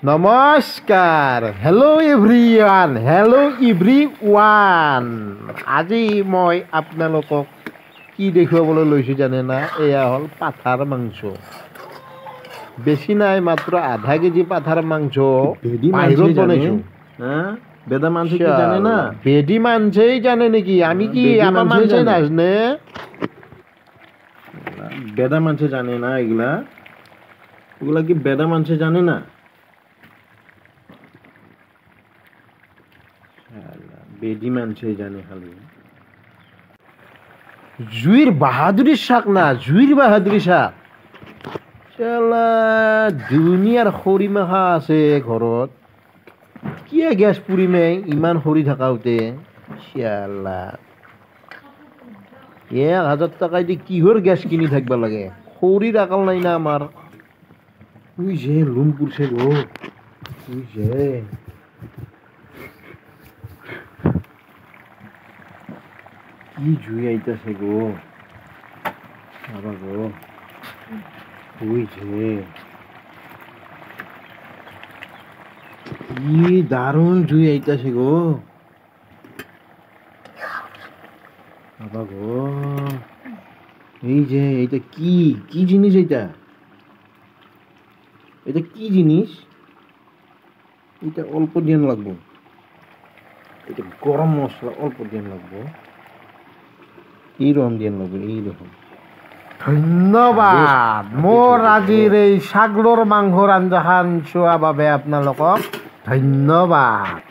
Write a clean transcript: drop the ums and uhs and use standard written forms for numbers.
নমস্কাৰ hello' everyone আজি মই আপোনালোকক কি দেখুৱাবলৈ লৈছোঁ জানে না এয়া হ'ল পাঠাৰ মাংস বেছি নাই মাত্ৰ আধা কেজি পাঠাৰ মাংস বাহিৰত বনাইছোঁ বেদা মানছে কি জানে না বেদি মানছেই জানে নেকি আমি কি আমাৰ মানছেই নাজানে বেদা মানছে জানে না এগুলা এগুলা কি বেদা মানছে জানে না বেদি মানছে জানে খালি জুইৰ বাহাদুৰি শাক না জুইৰ বাহাদুৰি শাক দুনিয়াৰ খৰি মাখা আছে ঘৰত কিয় গেছ পুৰিমে ইমান খৰি থাকাওতে 1000 টকা দি কিহৰ গেছ কিনি থাকিব লাগে খৰিৰ আকাল নাই না আমাৰ উই যে লুম পুৰছে গো উই যে কি জুই আইতাছে গো বাবা গো উই যে কি দারুণ জুই আইতাছে গো বাবা গো এই যে এটা কি কি জিনিস এটা এটা কি জিনিস এটা অল্প দিন লাগবে এটা গরম মশলা অল্প দিন লাগবে এইরকম দিন লাগবে এইরকম ধন্যবাদ মোৰ আজিৰ এই ছাগলৰ মাংসৰ আঞ্জাখান চোৱাৰ বাবে আপোনালোকক ধন্যবাদ।